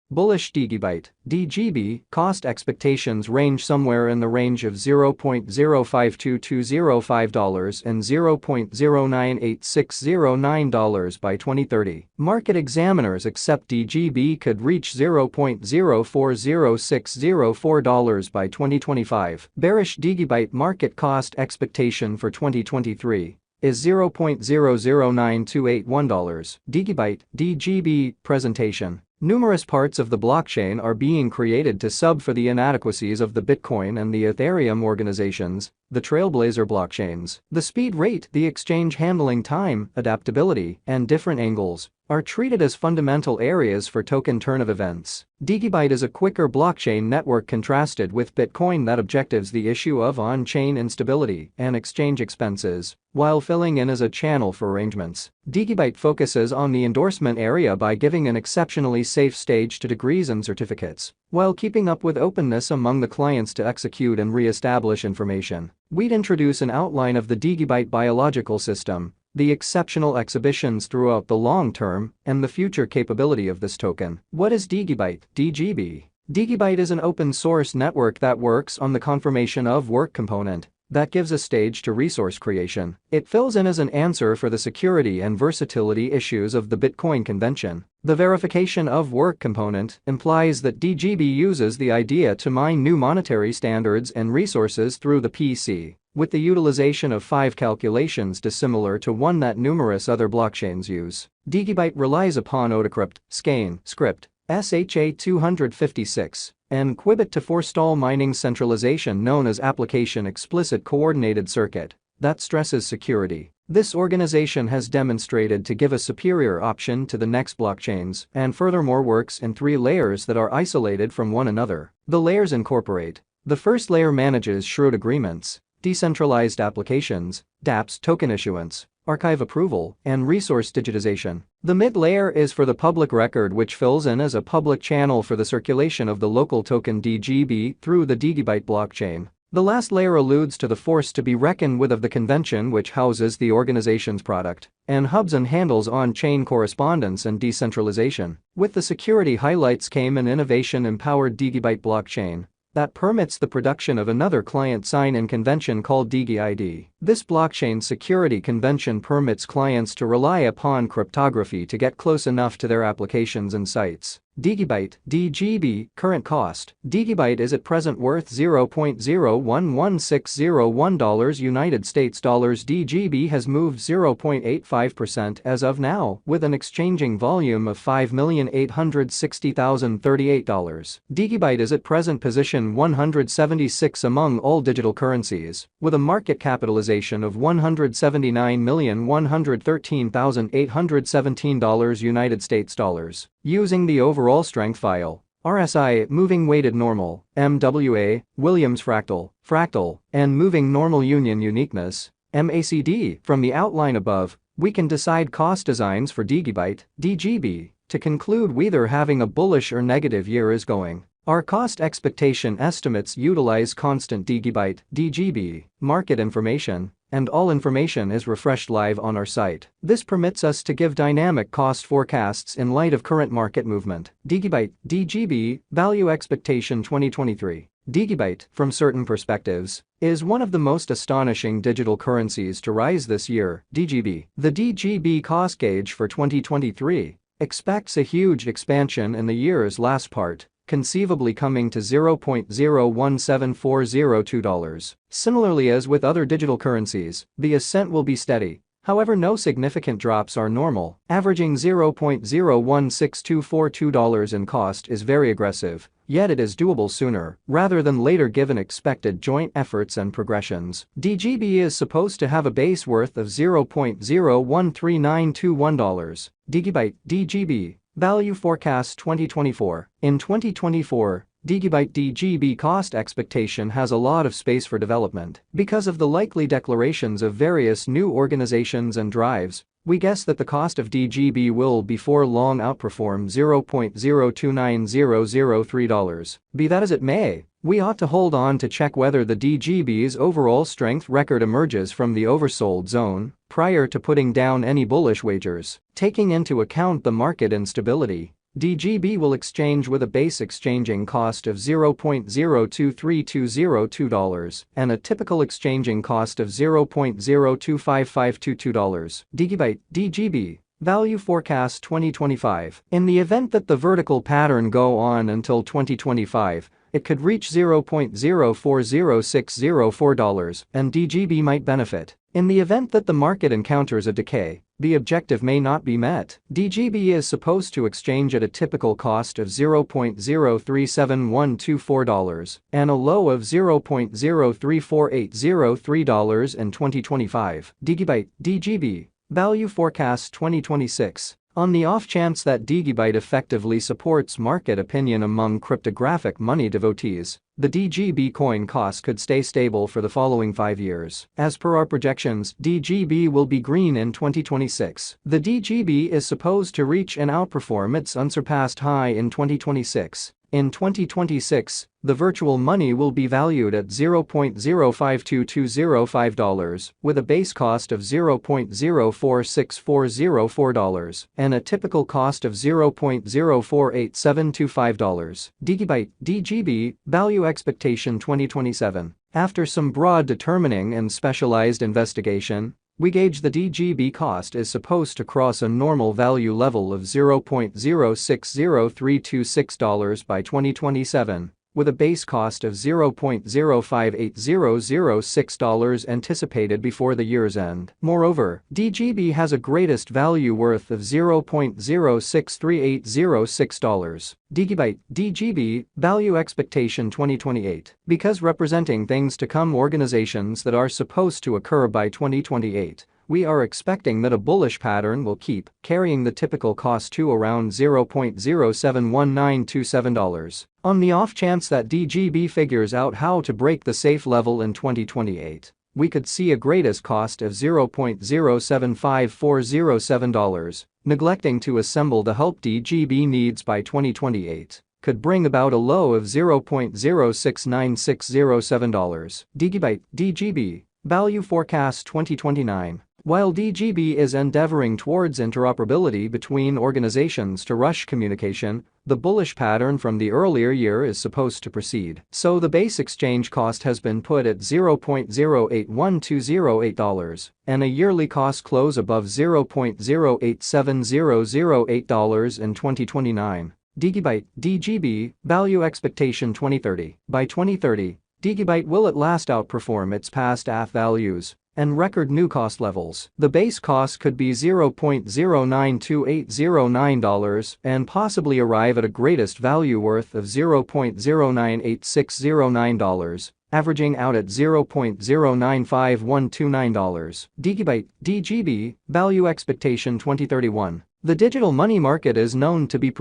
Bullish Digibyte, DGB, cost expectations range somewhere in the range of $0.05220 and $0.098609 by 2030. Market examiners accept DGB could reach $0.040604 by 2025. Bearish Digibyte market cost expectation for 2023 is $0.009281. Digibyte, DGB, presentation. Numerous parts of the blockchain are being created to sub for the inadequacies of the Bitcoin and the Ethereum organizations, the trailblazer blockchains. The speed rate, the exchange handling time, adaptability, and different angles are treated as fundamental areas for token turn of events. Digibyte is a quicker blockchain network contrasted with Bitcoin that objectives the issue of on-chain instability and exchange expenses, while filling in as a channel for arrangements. Digibyte focuses on the endorsement area by giving an exceptionally safe stage to degrees and certificates, while keeping up with openness among the clients to execute and re-establish information. We'd introduce an outline of the Digibyte biological system, the exceptional exhibitions throughout the long term, and the future capability of this token. What is Digibyte, DGB? Digibyte is an open-source network that works on the confirmation of work component that gives a stage to resource creation. It fills in as an answer for the security and versatility issues of the Bitcoin convention. The verification of work component implies that DGB uses the idea to mine new monetary standards and resources through the PC, with the utilization of 5 calculations dissimilar to one that numerous other blockchains use. Digibyte relies upon Autocrypt, Skein, Script, SHA-256, and Qubit to forestall mining centralization known as Application Explicit Coordinated Circuit that stresses security. This organization has demonstrated to give a superior option to the next blockchains and furthermore works in 3 layers that are isolated from one another. The layers incorporate: the first layer manages Shroud agreements, decentralized applications, dApps token issuance, archive approval, and resource digitization. The mid-layer is for the public record, which fills in as a public channel for the circulation of the local token DGB through the Digibyte blockchain. The last layer alludes to the force to be reckoned with of the convention, which houses the organization's product and hubs and handles on-chain correspondence and decentralization. With the security highlights came an innovation-empowered Digibyte blockchain that permits the production of another client sign-in convention called DigiID. This blockchain security convention permits clients to rely upon cryptography to get close enough to their applications and sites. Digibyte, DGB, current cost. Digibyte is at present worth $0.011601 United States dollars. DGB has moved 0.85% as of now, with an exchanging volume of $5,860,038. Digibyte is at present position 176 among all digital currencies, with a market capitalization of $179,113,817 United States dollars. Using the overall strength file, RSI, moving weighted normal, MWA, Williams fractal, and moving normal union uniqueness, MACD, from the outline above, we can decide cost designs for Digibyte, DGB, to conclude whether having a bullish or negative year is going. Our cost expectation estimates utilize constant Digibyte, DGB, market information, and all information is refreshed live on our site. This permits us to give dynamic cost forecasts in light of current market movement. Digibyte, DGB, value expectation 2023. Digibyte, from certain perspectives, is one of the most astonishing digital currencies to rise this year. DGB. The DGB cost gauge for 2023 expects a huge expansion in the year's last part, conceivably coming to $0.017402. Similarly, as with other digital currencies, the ascent will be steady. However, no significant drops are normal. Averaging $0.016242 in cost is very aggressive, yet it is doable sooner rather than later given expected joint efforts and progressions. DGB is supposed to have a base worth of $0.013921. Digibyte, DGB. Value forecast 2024. In 2024, Digibyte DGB cost expectation has a lot of space for development. Because of the likely declarations of various new organizations and drives, we guess that the cost of DGB will before long outperform $0.029003. Be that as it may, we ought to hold on to check whether the DGB's overall strength record emerges from the oversold zone prior to putting down any bullish wagers. Taking into account the market instability, DGB will exchange with a base exchanging cost of $0.023202 and a typical exchanging cost of $0.025522. Digibyte, DGB. Value Forecast 2025. In the event that the vertical pattern go on until 2025, it could reach $0.040604 and DGB might benefit. In the event that the market encounters a decay, the objective may not be met. DGB is supposed to exchange at a typical cost of $0.037124 and a low of $0.034803 in 2025. Digibyte, DGB. Value Forecast 2026. On the off chance that Digibyte effectively supports market opinion among cryptographic money devotees, the DGB coin cost could stay stable for the following 5 years. As per our projections, DGB will be green in 2026. The DGB is supposed to reach and outperform its unsurpassed high in 2026. In 2026, the virtual money will be valued at $0.052205 with a base cost of $0.046404 and a typical cost of $0.048725. Digibyte, DGB, Value Expectation 2027. After some broad determining and specialized investigation, we gauge the DGB cost is supposed to cross a normal value level of $0.060326 by 2027, with a base cost of $0.058006 anticipated before the year's end. Moreover, DGB has a greatest value worth of $0.063806. Digibyte, DGB, Value Expectation 2028. Because representing things to come organizations that are supposed to occur by 2028, we are expecting that a bullish pattern will keep carrying the typical cost to around $0.071927. On the off chance that DGB figures out how to break the safe level in 2028, we could see a greatest cost of $0.075407. Neglecting to assemble the help DGB needs by 2028 could bring about a low of $0.069607. Digibyte, DGB, Value Forecast 2029. While DGB is endeavoring towards interoperability between organizations to rush communication, the bullish pattern from the earlier year is supposed to proceed. So the base exchange cost has been put at $0.081208 and a yearly cost close above $0.087008 in 2029. Digibyte, DGB, Value Expectation 2030. By 2030, Digibyte will at last outperform its past AF values and record new cost levels. The base cost could be $0.092809 and possibly arrive at a greatest value worth of $0.098609, averaging out at $0.095129. Digibyte, DGB, Value Expectation 2031. The digital money market is known to be